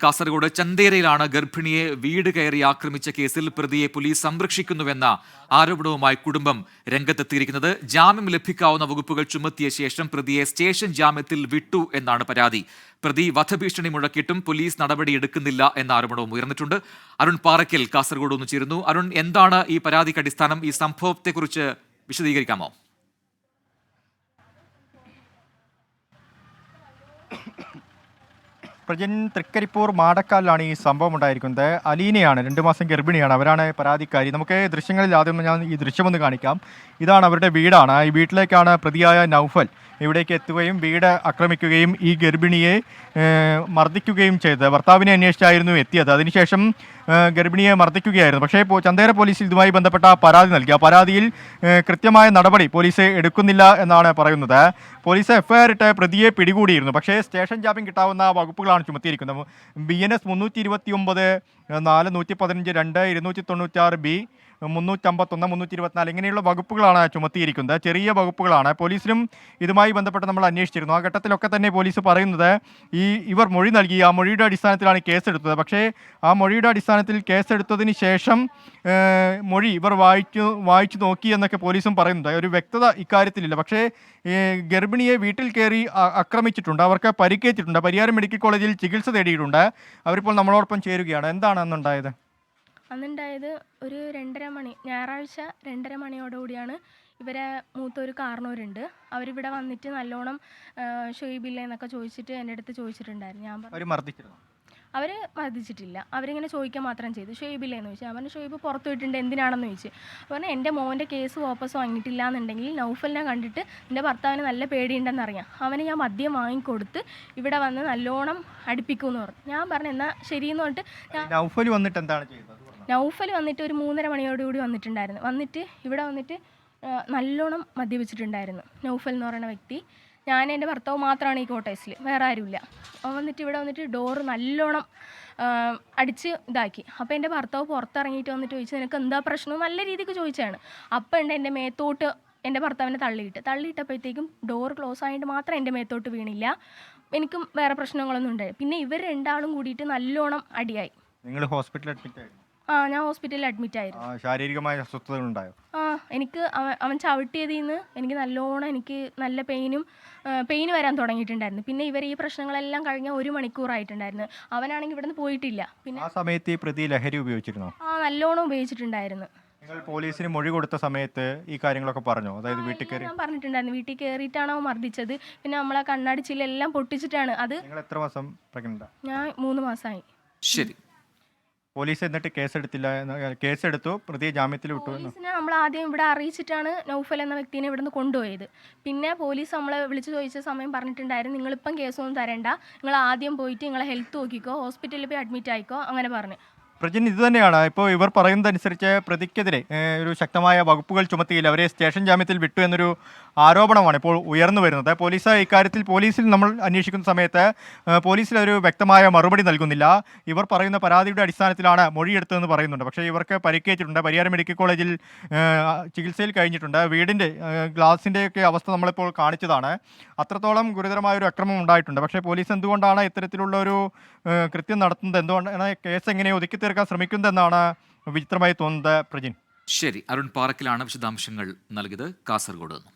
കാസർഗോഡ് ചന്തേരയിലാണ് ഗർഭിണിയെ വീട് കയറി ആക്രമിച്ച കേസിൽ പ്രതിയെ പോലീസ് സംരക്ഷിക്കുന്നുവെന്ന ആരോപണവുമായി കുടുംബം രംഗത്തെത്തിയിരിക്കുന്നത്. ജാമ്യം ലഭിക്കാവുന്ന വകുപ്പുകൾ ചുമത്തിയ ശേഷം പ്രതിയെ സ്റ്റേഷൻ ജാമ്യത്തിൽ വിട്ടു എന്നാണ് പരാതി. പ്രതി വധഭീഷണി മുഴക്കിയിട്ടും പോലീസ് നടപടിയെടുക്കുന്നില്ല എന്ന ആരോപണവും ഉയർന്നിട്ടുണ്ട്. അരുൺ പാറയ്ക്കൽ കാസർഗോഡ് ഒന്ന് ചേരുന്നു. അരുൺ, എന്താണ് ഈ പരാതിക്ക് അടിസ്ഥാനം? ഈ സംഭവത്തെക്കുറിച്ച് വിശദീകരിക്കാമോ? പ്രജൻ, തൃക്കരിപ്പൂർ മാടക്കാലിലാണ് ഈ സംഭവം ഉണ്ടായിരിക്കുന്നത്. അലീനയാണ്, 2 മാസം ഗർഭിണിയാണ്. അവരാണ് പരാതിക്കാരി. നമുക്ക് ദൃശ്യങ്ങളിൽ ആദ്യം ഞാൻ ഈ ദൃശ്യമൊന്ന് കാണിക്കാം. ഇതാണ് അവരുടെ വീടാണ്. ഈ വീട്ടിലേക്കാണ് പ്രതിയായ നൗഫൽ ഇവിടേക്ക് എത്തുകയും വീട് ആക്രമിക്കുകയും ഈ ഗർഭിണിയെ മർദ്ദിക്കുകയും ചെയ്തത്. ഭർത്താവിനെ അന്വേഷിച്ചായിരുന്നു എത്തിയത്. അതിനുശേഷം ഗർഭിണിയെ മർദ്ദിക്കുകയായിരുന്നു. പക്ഷേ ചന്തേര പോലീസിൽ ഇതുമായി ബന്ധപ്പെട്ട പരാതി നൽകി. ആ പരാതിയിൽ കൃത്യമായ നടപടി പോലീസ് എടുക്കുന്നില്ല എന്നാണ് പറയുന്നത്. പോലീസ് എഫ്ഐആർ ഇട്ട് പ്രതിയെ പിടികൂടിയിരുന്നു. പക്ഷേ സ്റ്റേഷൻ ജാമ്യം കിട്ടാവുന്ന വകുപ്പുകളാണ് ചുമത്തിയിരിക്കുന്നത്. BNS 329, 4, 115, 2, 296B, 351, 324 ഇങ്ങനെയുള്ള വകുപ്പുകളാണ് ചുമത്തിയിരിക്കുന്നത്. ചെറിയ വകുപ്പുകളാണ്. പോലീസിലും ഇതുമായി ബന്ധപ്പെട്ട് നമ്മൾ അന്വേഷിച്ചിരുന്നു. ആ ഘട്ടത്തിലൊക്കെ തന്നെ പോലീസ് പറയുന്നത് ഇവർ മൊഴി നൽകി. ആ മൊഴിയുടെ അടിസ്ഥാനത്തിലാണ് കേസെടുത്തത്. പക്ഷേ ആ മൊഴിയുടെ അടിസ്ഥാനത്തിൽ കേസെടുത്തതിന് ശേഷം മൊഴി ഇവർ വായിച്ചു നോക്കി എന്നൊക്കെ പോലീസും പറയുന്നത്. ഒരു വ്യക്തത ഇക്കാര്യത്തിലില്ല. പക്ഷേ ഗർഭിണിയെ വീട്ടിൽ കയറി ആക്രമിച്ചിട്ടുണ്ട്. അവർക്ക് പരിക്കേറ്റിട്ടുണ്ട്. പരിയാരം മെഡിക്കൽ കോളേജിൽ ചികിത്സ തേടിയിട്ടുണ്ട്. അവരിപ്പോൾ നമ്മളോടൊപ്പം ചേരുകയാണ്. എന്താണ് അന്നുണ്ടായത്? അന്നുണ്ടായത് ഒരു 2:30 മണി, ഞായറാഴ്ച 2:30 മണിയോടുകൂടിയാണ് ഇവരെ മൂത്തൊരു കാരണവരുണ്ട്. അവരിവിടെ വന്നിട്ട് നല്ലോണം ഷൊയ്ബില്ലേ എന്നൊക്കെ ചോദിച്ചിട്ട് എൻ്റെ അടുത്ത് ചോദിച്ചിട്ടുണ്ടായിരുന്നു. ഞാൻ പറഞ്ഞു അവർ മർദ്ദിച്ചിട്ടില്ല. അവരിങ്ങനെ ചോദിക്കാൻ മാത്രം ചെയ്തു. ഷൊയ്ബില്ലേ എന്ന് ചോദിച്ചു. അവൻ ഷൊയ്ബ് പുറത്തു വിട്ടിട്ടുണ്ട്, എന്തിനാണെന്ന് ചോദിച്ചു. പറഞ്ഞാൽ എൻ്റെ മോൻ്റെ കേസ് വാപ്പസ് വാങ്ങിയിട്ടില്ല എന്നുണ്ടെങ്കിൽ നൗഫലിനെ കണ്ടിട്ട് എൻ്റെ ഭർത്താവിന് നല്ല പേടിയുണ്ടെന്നറിയാം. അവന് ഞാൻ മദ്യം വാങ്ങിക്കൊടുത്ത് ഇവിടെ വന്ന് നല്ലോണം അടുപ്പിക്കുമെന്ന് പറഞ്ഞു. ഞാൻ പറഞ്ഞു എന്നാൽ ശരിയെന്ന് പറഞ്ഞിട്ട് നൗഫൽ വന്നിട്ട് എന്താണ് ചെയ്തത്? നൗഫൽ വന്നിട്ട് ഒരു 3:30 മണിയോടുകൂടി വന്നിട്ടുണ്ടായിരുന്നു. വന്നിട്ട് ഇവിടെ വന്നിട്ട് നല്ലോണം മദ്യപിച്ചിട്ടുണ്ടായിരുന്നു നൗഫൽ എന്ന് പറയുന്ന വ്യക്തി. ഞാൻ എൻ്റെ ഭർത്താവ് മാത്രമാണ് ഈ കോട്ടേഴ്സിൽ, വേറെ ആരുമില്ല. വന്നിട്ട് ഇവിടെ വന്നിട്ട് ഡോറ് നല്ലോണം അടിച്ച് ഇതാക്കി. അപ്പോൾ എൻ്റെ ഭർത്താവ് പുറത്തിറങ്ങിയിട്ട് വന്നിട്ട് ചോദിച്ചു നിനക്ക് എന്താ പ്രശ്നം, നല്ല രീതിക്ക് ചോദിച്ചതാണ്. അപ്പം ഉണ്ട് എൻ്റെ മേത്തോട്ട് എൻ്റെ ഭർത്താവിനെ തള്ളിയിട്ടപ്പോഴത്തേക്കും ഡോർ ക്ലോസ് ആയിട്ട് മാത്രം എൻ്റെ മേത്തോട്ട് വീണില്ല. എനിക്കും വേറെ പ്രശ്നങ്ങളൊന്നും ഉണ്ടായി. പിന്നെ ഇവർ രണ്ടാളും കൂടിയിട്ട് നല്ലോണം അടിയായി. നിങ്ങൾ ഹോസ്പിറ്റലിൽ അഡ്മിറ്റ് ആയിരുന്നു? ഞാൻ ഹോസ്പിറ്റലിൽ അഡ്മിറ്റ് ആയിരുന്നു. ശാരീരികമായ അസ്വസ്ഥതകൾ ഉണ്ടായോ? എനിക്ക് അവൻ ചവിട്ടിയതിൽ നിന്ന് എനിക്ക് നല്ലോണം നല്ല പെയിൻ വരാൻ തുടങ്ങിയിട്ടുണ്ടായിരുന്നു. പിന്നെ ഇവർ ഈ പ്രശ്നങ്ങളെല്ലാം കഴിഞ്ഞ 1 മണിക്കൂറായിട്ടുണ്ടായിരുന്നു. അവനാണെങ്കിൽ ഇവിടുന്ന് പോയിട്ടില്ല. പിന്നെ ആ സമയത്ത് ഈ പ്രതി ലഹരി ഉപയോഗിച്ചിരുന്നോ? നല്ലോണം ഉപയോഗിച്ചിട്ടുണ്ടായിരുന്നു. നിങ്ങൾ പോലീസിന് മൊഴി കൊടുത്ത സമയത്ത് ഈ കാര്യങ്ങളൊക്കെ പറഞ്ഞോ? അതായത് വീട്ടിൽ കയറി ഞാൻ പറഞ്ഞിട്ടുണ്ടായിരുന്നു. വീട്ടിൽ കയറിയിട്ടാണോ മർദ്ദിച്ചത്. പിന്നെ നമ്മളെ കണ്ണാടിച്ചിലെല്ലാം പൊട്ടിച്ചിട്ടാണ് അത്. നിങ്ങൾ എത്ര മാസം പ്രഗ്നന്റാ? ഞാൻ 3 മാസമായി. ശരി. പോലീസ് എന്നിട്ട് കേസെടുത്തു, പ്രതിയെ ജാമ്യത്തിൽ വിട്ടു. പോലീസിനെ നമ്മൾ ആദ്യം ഇവിടെ അറിയിച്ചിട്ടാണ് നൗഫൽ എന്ന വ്യക്തിനെ ഇവിടുന്ന് കൊണ്ടുപോയത്. പിന്നെ പോലീസ് നമ്മളെ വിളിച്ച് ചോദിച്ച സമയം പറഞ്ഞിട്ടുണ്ടായിരുന്നു നിങ്ങളിപ്പം കേസൊന്നും തരണ്ട, നിങ്ങൾ ആദ്യം പോയിട്ട് നിങ്ങളെ ഹെൽത്ത് നോക്കിക്കോ, ഹോസ്പിറ്റലിൽ പോയി അഡ്മിറ്റ് ആയിക്കോ, അങ്ങനെ പറഞ്ഞു. പ്രജിൻ, ഇത് തന്നെയാണ് ഇപ്പോൾ ഇവർ പറയുന്നതനുസരിച്ച് പ്രതിക്കെതിരെ ഒരു ശക്തമായ വകുപ്പുകൾ ചുമത്തിയില്ല, അവരെ സ്റ്റേഷൻ ജാമ്യത്തിൽ വിട്ടു എന്നൊരു ആരോപണമാണ് ഇപ്പോൾ ഉയർന്നു വരുന്നത്. പോലീസിൽ നമ്മൾ അന്വേഷിക്കുന്ന സമയത്ത് പോലീസിൽ ഒരു വ്യക്തമായ മറുപടി നൽകുന്നില്ല. ഇവർ പറയുന്ന പരാതിയുടെ അടിസ്ഥാനത്തിലാണ് മൊഴിയെടുത്തതെന്ന് പറയുന്നുണ്ട്. പക്ഷേ ഇവർക്ക് പരിക്കേറ്റിട്ടുണ്ട്. പരിയാരം മെഡിക്കൽ കോളേജിൽ ചികിത്സയിൽ കഴിഞ്ഞിട്ടുണ്ട്. വീടിൻ്റെ ഗ്ലാസിൻ്റെയൊക്കെ അവസ്ഥ നമ്മളിപ്പോൾ കാണിച്ചതാണ്. അത്രത്തോളം ഗുരുതരമായൊരു അക്രമം ഉണ്ടായിട്ടുണ്ട്. പക്ഷേ പോലീസ് എന്തുകൊണ്ടാണ് ഇത്തരത്തിലുള്ള ഒരു കൃത്യം നടത്തുന്നത്, എന്തുകൊണ്ടാണ് കേസ് എങ്ങനെ ഒതുക്കി തീർക്കാൻ ശ്രമിക്കുന്നതെന്നാണ് വിചിത്രമായി തോന്നുന്നത്. പ്രജിൻ. ശരി, അരുൺ പാറക്കിലാണ് വിശദാംശങ്ങൾ നൽകിയത് കാസർഗോഡ് നിന്നും.